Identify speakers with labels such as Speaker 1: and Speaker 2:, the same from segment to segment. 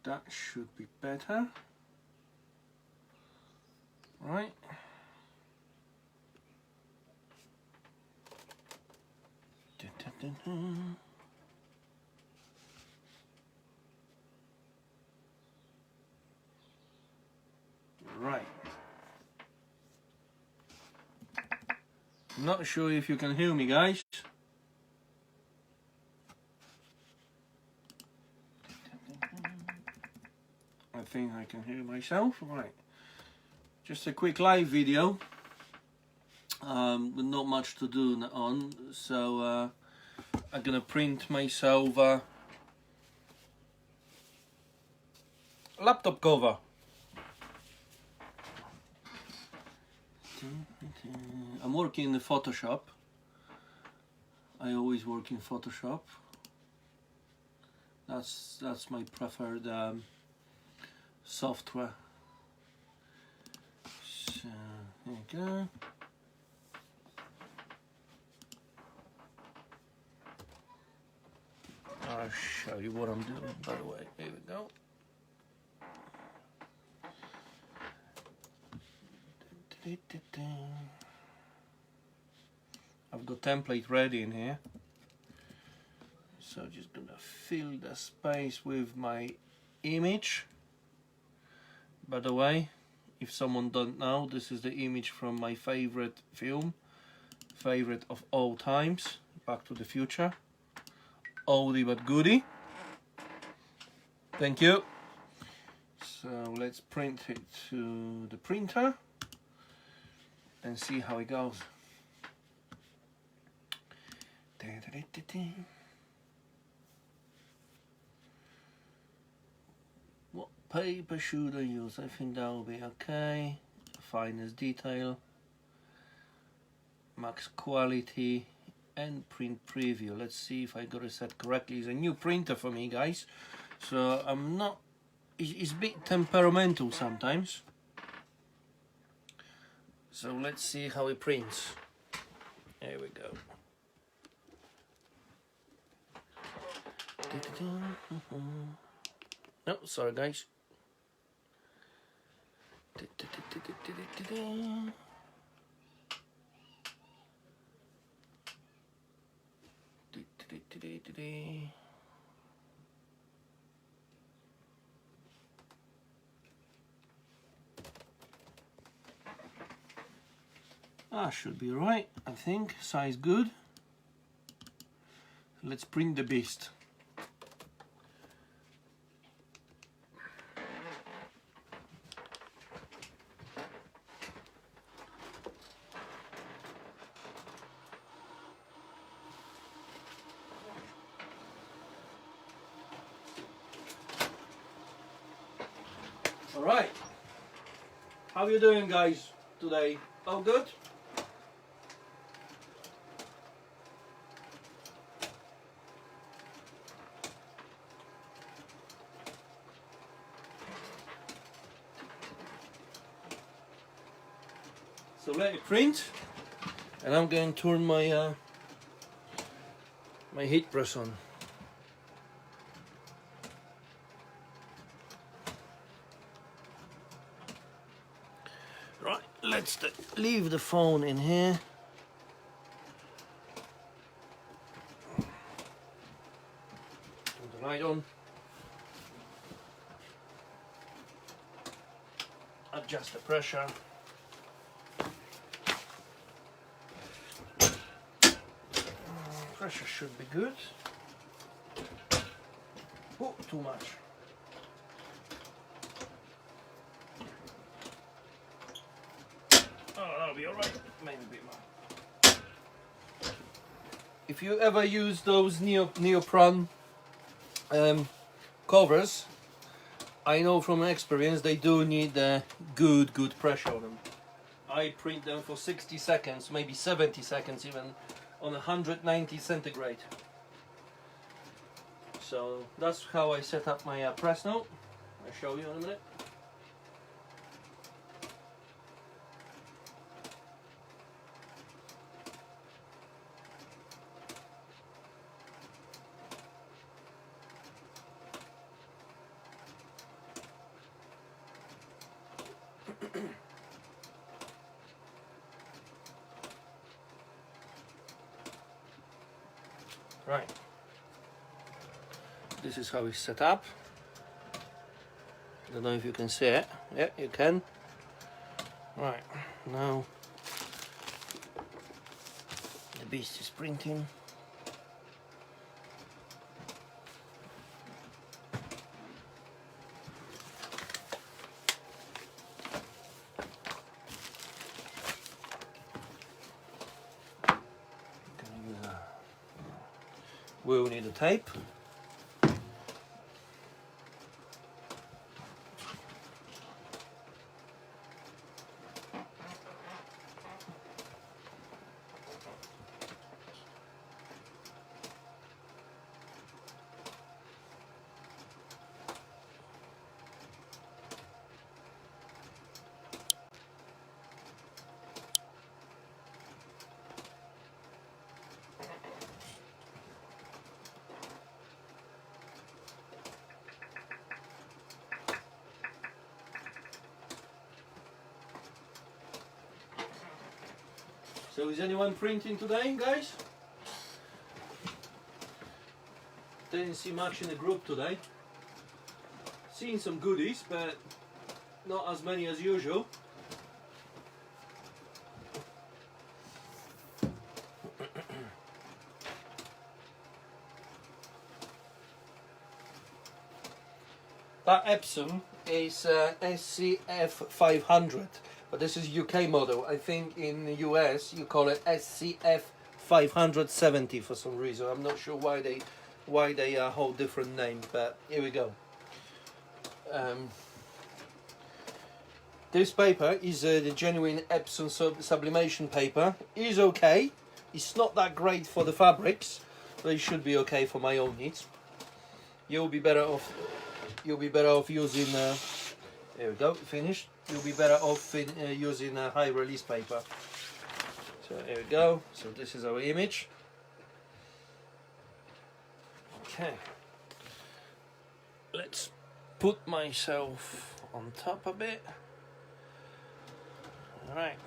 Speaker 1: That should be better, right? Right. Not sure if you can hear me, guys. I think I can hear myself. Right. Just a quick live video. With not much to do on, so I'm gonna print myself a laptop cover. I'm working in the Photoshop. I always work in Photoshop. That's my preferred software. So there you go. I'll show you what I'm doing, by the way. Here we go. I've got template ready in here. So just gonna fill the space with my image. By the way, if someone don't know, this is the image from my favorite film, favorite of all times, Back to the Future. Oldie but goodie. Thank you. So let's print it to the printer and see how it goes. What paper should I use? I think that will be okay. Finest detail, max quality, and print preview. Let's see if I got it set correctly. It's a new printer for me, guys, so I'm not, it's a bit temperamental sometimes, so let's see how it prints. There we go. No, sorry guys. Should be right, I think. Size good. Let's print the beast. All right, how you doing, guys, today? All good? So let it print, and I'm going to turn my my heat press on. Right, let's leave the phone in here. Turn the light on. Adjust the pressure. Pressure should be good. Oh, too much. Oh, that'll be alright. Maybe a bit more. if you ever use those neoprene covers, I know from experience they do need good pressure on them. I print them for 60 seconds, maybe 70 seconds even, on 190 centigrade. So that's how I set up my press now. I'll show you in a minute. Right, this is how it's set up. I don't know if you can see it. Yeah, you can. Right, now the beast is printing. We'll need a tape. So is anyone printing today, guys? Didn't see much in the group today. Seen some goodies, but not as many as usual. That Epson is SCF 500, but this is UK model. I think in the US you call it SCF 570 for some reason. I'm not sure why they hold different names, but here we go. This paper is the genuine Epson sublimation paper. Is okay. It's not that great for the fabrics, but it should be okay for my own needs. You'll be better off using. There we go. Finished. You'll be better off using high release paper. So here we go. So this is our image. Okay. Let's put myself on top a bit. All right.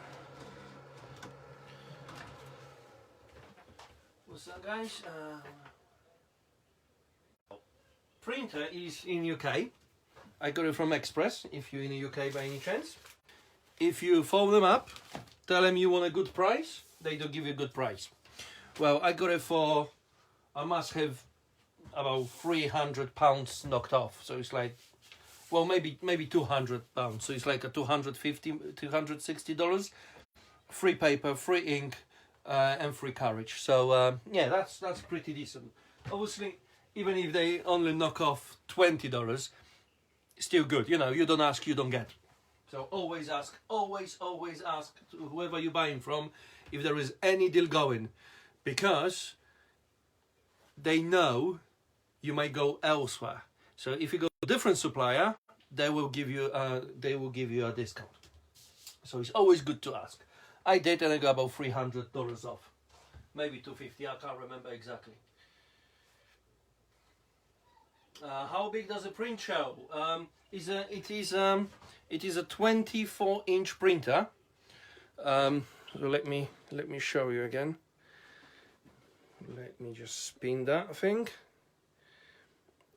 Speaker 1: What's up, guys? Printer is in UK. I got it from Express, if you're in the UK by any chance. If you phone them up, tell them you want a good price, they do give you a good price. Well, I got it for, I must have about £300 knocked off. So it's like, well, maybe £200. So it's like a $260. Free paper, free ink, and free carriage. So yeah, that's pretty decent. Obviously, even if they only knock off $20, still good. You know, you don't ask, you don't get. So always ask, always ask to whoever you're buying from if there is any deal going, because they know you might go elsewhere. So if you go to a different supplier, they will give you a discount. So it's always good to ask. I did, and I got about $300 off, maybe $250. I can't remember exactly. How big does the print show? It is a 24-inch printer. So let me show you again. Let me just spin that thing.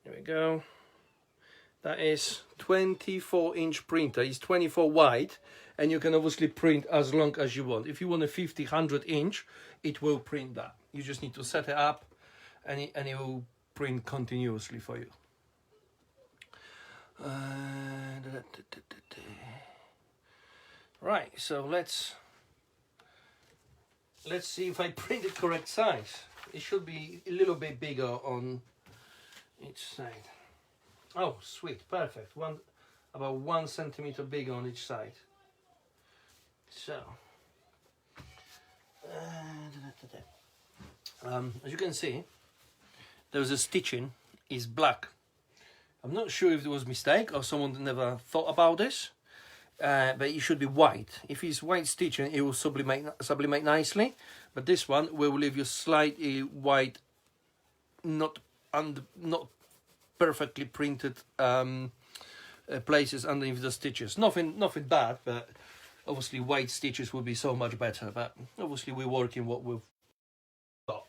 Speaker 1: There we go. That is 24-inch printer. It's 24 wide, and you can obviously print as long as you want. If you want a 100 inch, it will print that. You just need to set it up, and it will print continuously for you. Right, so let's see if I print the correct size. It should be a little bit bigger on each side. Oh, sweet, perfect. About 1 centimeter bigger on each side. So, as you can see, there's a stitching is black. I'm not sure if it was a mistake or someone never thought about this, but it should be white. If it's white stitching, it will sublimate nicely. But this one will leave you slightly white, not perfectly printed places underneath the stitches. Nothing bad, but obviously white stitches would be so much better. But obviously we're working what we've got.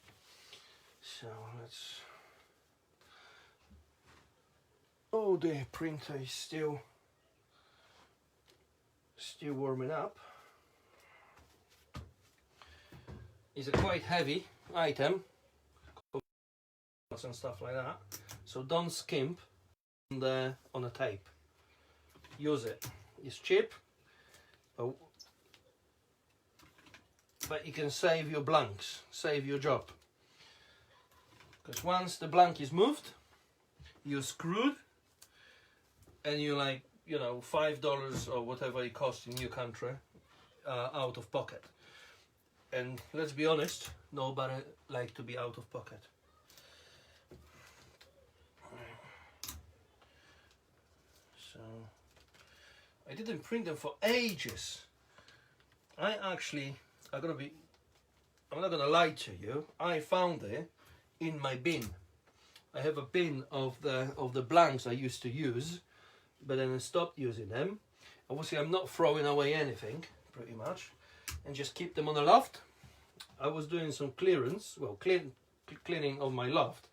Speaker 1: So let's. Oh, the printer is still warming up. It's a quite heavy item and stuff like that, so don't skimp on the tape. Use it. It's cheap, but you can save your blanks, save your job, because once the blank is moved, you're screwed, and you're like, you know, $5 or whatever it costs in your country out of pocket. And let's be honest, nobody like to be out of pocket. So I didn't print them for ages. I'm not gonna lie to you, I found it in my bin. I have a bin of the blanks I used to use, but then I stopped using them. Obviously I'm not throwing away anything, pretty much, and just keep them on the loft. I was doing some clearance, well, cleaning of my loft,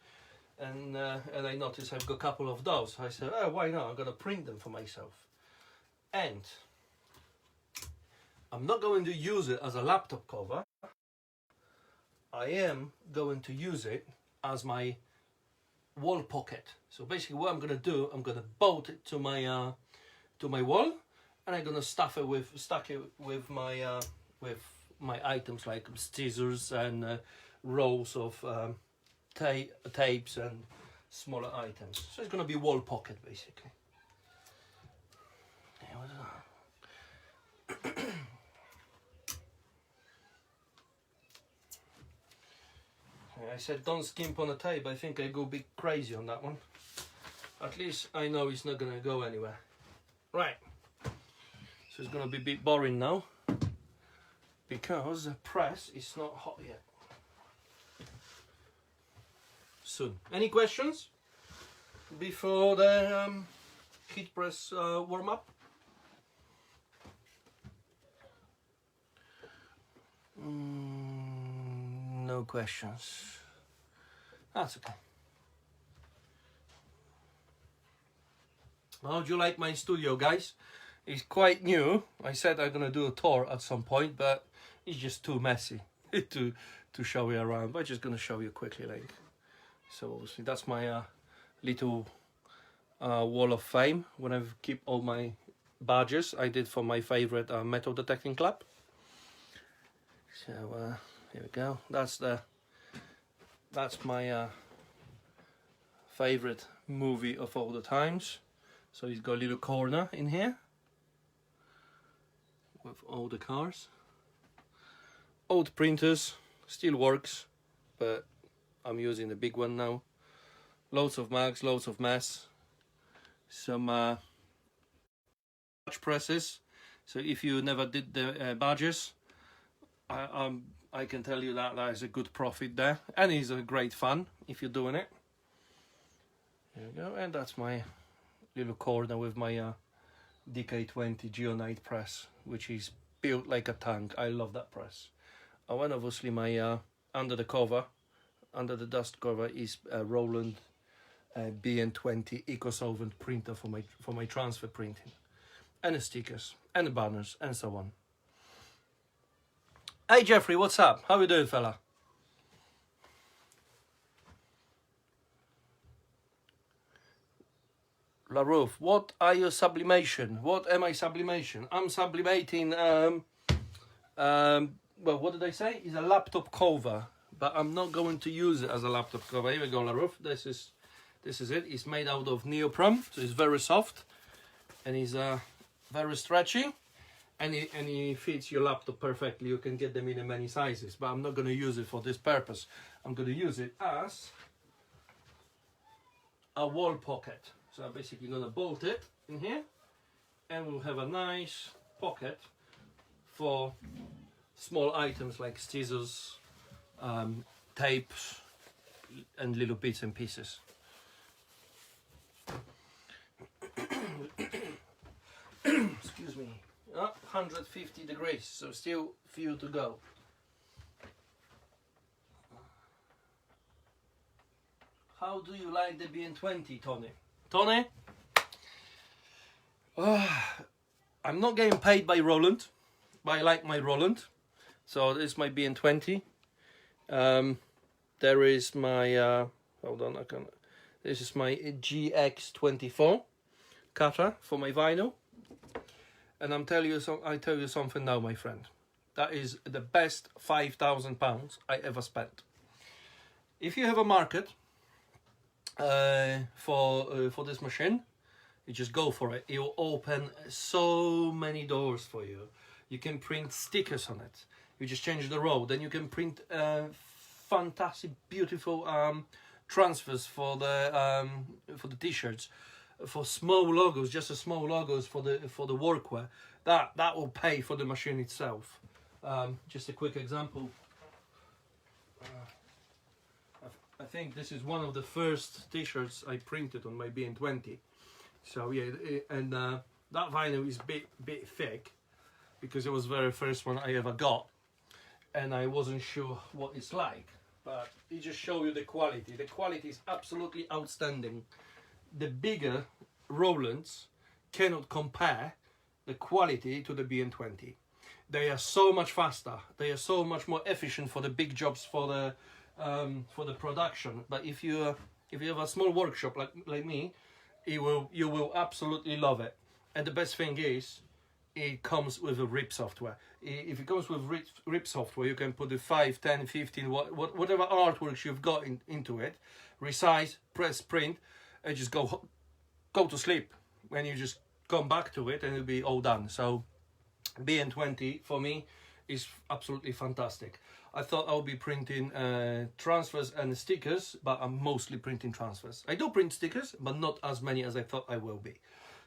Speaker 1: and I noticed I've got a couple of those. I said, oh, why not? I'm gonna print them for myself. And I'm not going to use it as a laptop cover. I am going to use it as my wall pocket. So basically what I'm gonna do, I'm gonna bolt it to my wall, and I'm gonna stack it with my items like scissors and rows of tapes and smaller items. So it's gonna be wall pocket basically. I said don't skimp on the tape. I think I go a bit crazy on that one. At least I know it's not gonna go anywhere. Right, so it's gonna be a bit boring now because the press is not hot yet. Soon. Any questions before the heat press warm up? No questions. That's okay. How do you like my studio, guys? It's quite new. I said I'm gonna do a tour at some point, but it's just too messy to show you around. But I'm just gonna show you quickly, like. So obviously that's my little wall of fame when I keep all my badges I did for my favorite metal detecting club. So here we go. That's my favorite movie of all the times. So he's got a little corner in here with all the cars. Old printers, still works, but I'm using the big one now. Loads of mags, loads of mess. Some badge presses. So if you never did the badges, I can tell you that is a good profit there, and it's a great fun if you're doing it. There we go, and that's my little corner with my DK20 Geonite press, which is built like a tank. I love that press. Oh, and obviously my under the dust cover is a Roland BN20 EcoSolvent printer for my transfer printing, and the stickers and the banners and so on. Hey Jeffrey, what's up? How you doing, fella? LaRouf, what are your sublimation? What am I sublimation? I'm sublimating, well, what did I say? It's a laptop cover, but I'm not going to use it as a laptop cover. Here we go, Laruf. This is it. It's made out of neoprene, so it's very soft, and it's very stretchy, and it fits your laptop perfectly. You can get them in many sizes, but I'm not going to use it for this purpose. I'm going to use it as a wall pocket. So I'm basically going to bolt it in here, and we'll have a nice pocket for small items like scissors, tapes, and little bits and pieces. Excuse me. 150 degrees, so still few to go. How do you like the BN20, Tony? Tony? I'm not getting paid by Roland, but I like my Roland. So this is my BN20. There is my, hold on, this is my GX24 cutter for my vinyl. And I tell you something now, my friend. That is the best £5,000 I ever spent. If you have a market for this machine, you just go for it. It will open so many doors for you. You can print stickers on it. You just change the row. Then you can print fantastic, beautiful transfers for the t-shirts, for small logos, just a small logos for the workwear. That will pay for the machine itself. Just a quick example. I think this is one of the first t-shirts I printed on my BN20. So yeah, and that vinyl is bit thick because it was the very first one I ever got, and I wasn't sure what it's like. But it just shows you the quality. The quality is absolutely outstanding. The bigger Rolands cannot compare the quality to the BN20. They are so much faster. They are so much more efficient for the big jobs, for the production. But if you have a small workshop like me, you will absolutely love it. And the best thing is, it comes with a RIP software. If it comes with RIP software, you can put the 5, 10, 15, whatever artworks you've got into it, resize, press print, and just go to sleep. When you just come back to it, and it'll be all done. So BN20 for me is absolutely fantastic. I thought I'll be printing transfers and stickers, but I'm mostly printing transfers. I do print stickers, but not as many as I thought I will be.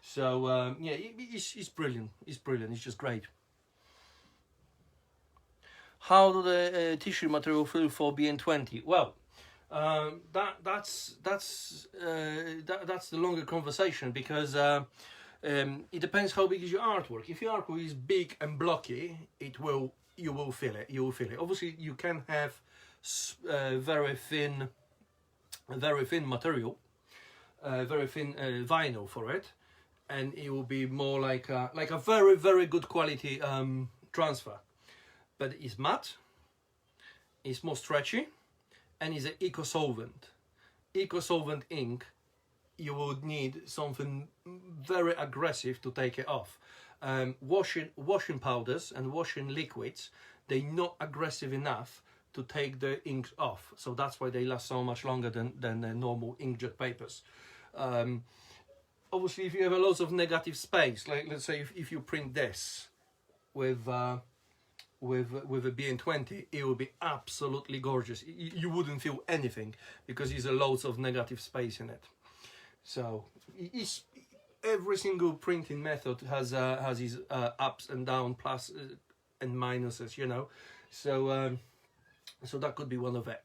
Speaker 1: So yeah, it's brilliant. It's brilliant. It's just great. How do the tissue material feel for BN20? Well, that's the longer conversation, because it depends how big is your artwork. If your artwork is big and blocky, you will feel it. You will feel it. Obviously, you can have very thin material, very thin vinyl for it, and it will be more like a very, very good quality transfer. But it's matte, it's more stretchy, and it's an eco-solvent. Eco-solvent ink, you would need something very aggressive to take it off. Washing powders and washing liquids, they're not aggressive enough to take the ink off. So that's why they last so much longer than the normal inkjet papers. Obviously, if you have a lot of negative space, like let's say if you print this with a BN20, it will be absolutely gorgeous. You wouldn't feel anything because there's loads of negative space in it. So every single printing method has its ups and downs, plus and minuses, you know. So so that could be one of it.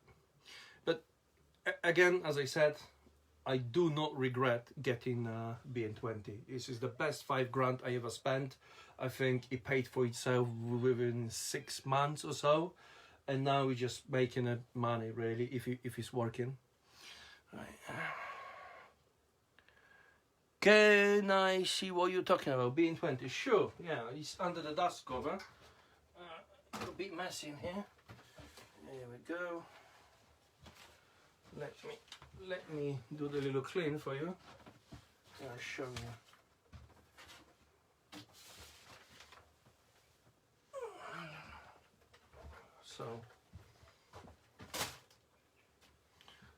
Speaker 1: But again, as I said, I do not regret getting BN20. This is the best £5,000 I ever spent. I think it paid for itself within 6 months or so, and now we're just making it money really if it's working. Right. Can I see what you're talking about? BN20, sure. Yeah, it's under the dust cover. A bit messy in here. There we go. Let me do the little clean for you. I'll show you. So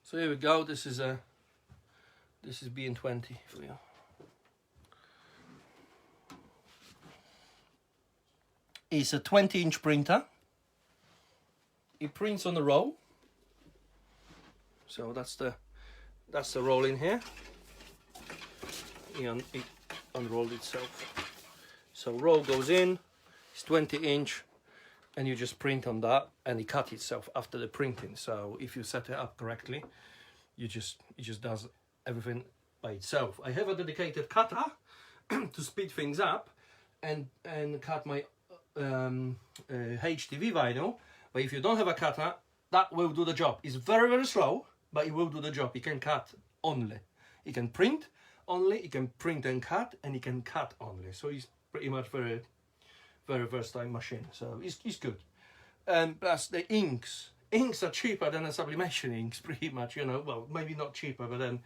Speaker 1: So here we go. This is BN20 for you. It's a 20-inch printer. It prints on the roll. So that's the roll in here. It unrolled itself. So roll goes in. It's 20-inch, and you just print on that, and it cuts itself after the printing. So if you set it up correctly, it just does everything by itself. I have a dedicated cutter to speed things up and cut my HTV vinyl. But if you don't have a cutter, that will do the job. It's very, very slow, but it will do the job. It can cut only. It can print only. It can print and cut, and it can cut only. So it's pretty much very, very versatile machine. So it's good. And plus the inks are cheaper than a sublimation inks, pretty much. You know, well, maybe not cheaper, but then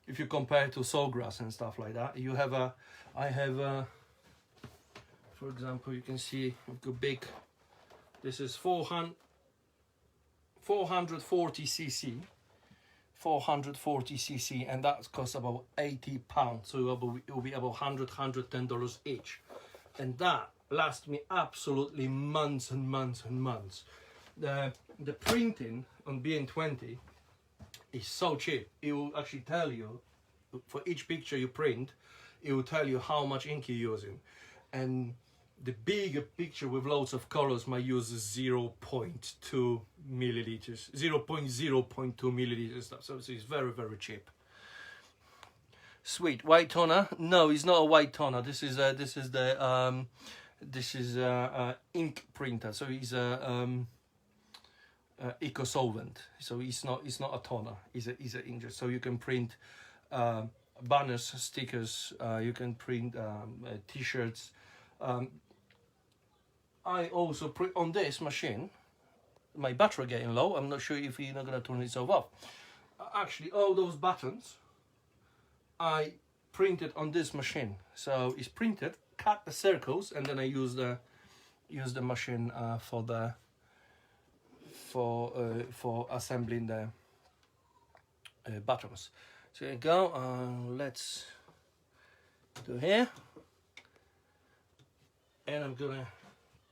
Speaker 1: if you compare to sawgrass and stuff like that, you have I have for example, you can see I've got big. This is 440 cc, 440 cc, and that costs about £80. So it will be about $110 each, and that lasts me absolutely months and months and months. The printing on BN20 is so cheap. It will actually tell you for each picture you print. It will tell you how much ink you're using, and the bigger picture with loads of colors might use 0.2 milliliters, 0.02 milliliters stuff. So it's very, very cheap. Sweet. White toner? No, it's not a white toner. This is ink printer. So it's eco solvent. So it's not a toner. It's an inkjet. So you can print banners, stickers. You can print t-shirts. I also print on this machine. My battery getting low. I'm not sure if you're not gonna turn itself off. Actually, all those buttons I printed on this machine. So it's printed, cut the circles, and then I use the machine for assembling the buttons. So here you go. Let's do here, and I'm gonna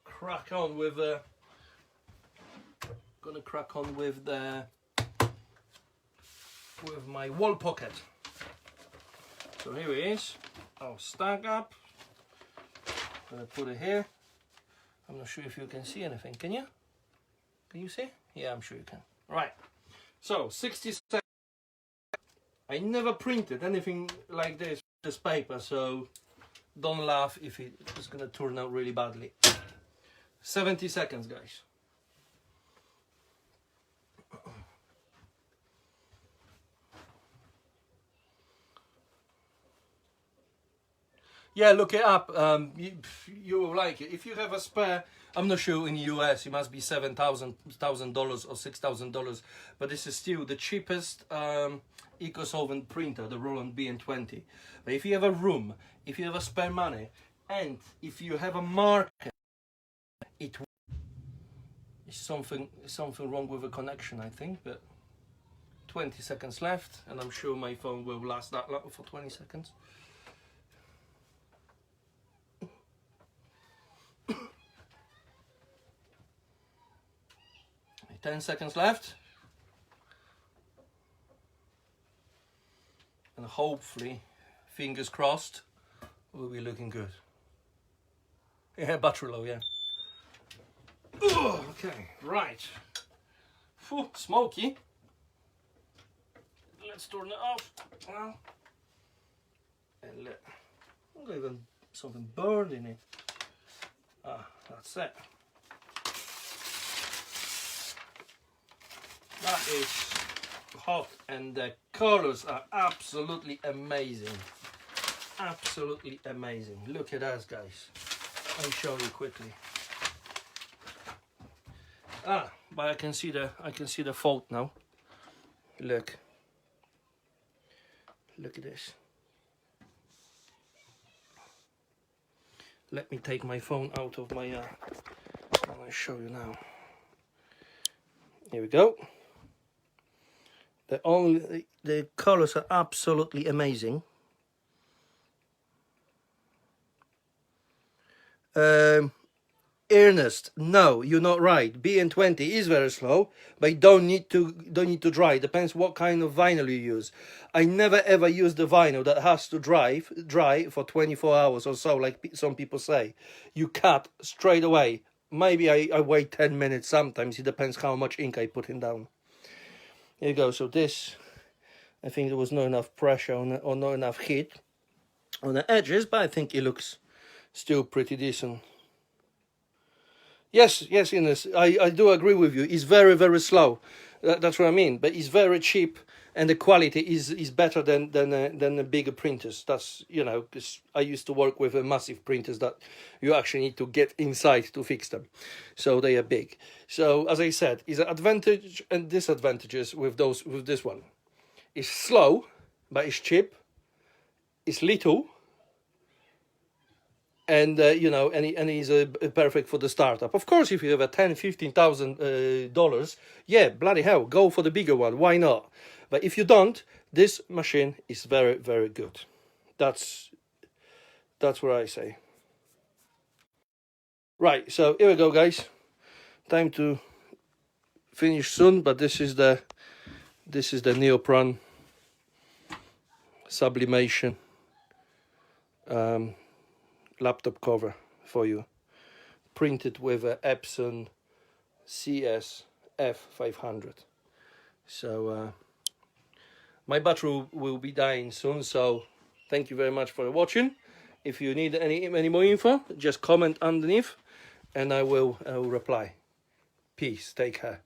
Speaker 1: crack on with my wall pocket. So here it is. I'll stack up. I'm gonna put it here. I'm not sure if you can see anything. Can you? Can you see? Yeah, I'm sure you can. Right. So 60 seconds. I never printed anything like this paper, so don't laugh if it's gonna turn out really badly. 70 seconds, guys. Yeah, look it up. You will like it. If you have a spare, I'm not sure in the US, it must be $7,000 or $6,000, but this is still the cheapest eco-solvent printer, the Roland BN20. But if you have a room, if you have a spare money, and if you have a market, it's something wrong with the connection, I think. But 20 seconds left, and I'm sure my phone will last that long for 20 seconds. 10 seconds left, and hopefully, fingers crossed, we'll be looking good. Yeah, battery low, yeah. Ooh, okay, right. Whew, smoky. Let's turn it off now. And I've got even something burned in it. Ah, that's it. That is hot, and the colors are absolutely amazing. Absolutely amazing. Look at us, guys. I'll show you quickly. Ah, but I can see the fault now. Look at this. Let me take my phone out of my I'll show you now. Here we go.
Speaker 2: The colors are absolutely amazing. Ernest, no, you're not right. BN20 is very slow, but you don't need to dry. It depends what kind of vinyl you use. I never ever use the vinyl that has to dry for 24 hours or so, like some people say. You cut straight away. Maybe I wait 10 minutes sometimes. It depends how much ink I put in down. Here you go. So this, I think there was not enough pressure or not enough heat on the edges, but I think it looks still pretty decent. Yes, Ines, I do agree with you. It's very, very slow. That's what I mean. But it's very cheap, and the quality is better than the bigger printers. That's, you know, because I used to work with massive printers that you actually need to get inside to fix them. So they are big. So as I said, is an advantage and disadvantages with this one. It's slow, but it's cheap. It's little. And you know, and he's perfect for the startup. Of course, if you have a $10,000-$15,000, yeah, bloody hell, go for the bigger one. Why not? But if you don't, this machine is very, very good. That's what I say. Right, so here we go, guys. Time to finish soon, but this is the neoprene sublimation laptop cover for you, printed with a Epson CS F500. So my battery will be dying soon, so thank you very much for watching. If you need any more info, just comment underneath and I will reply. Peace, take care.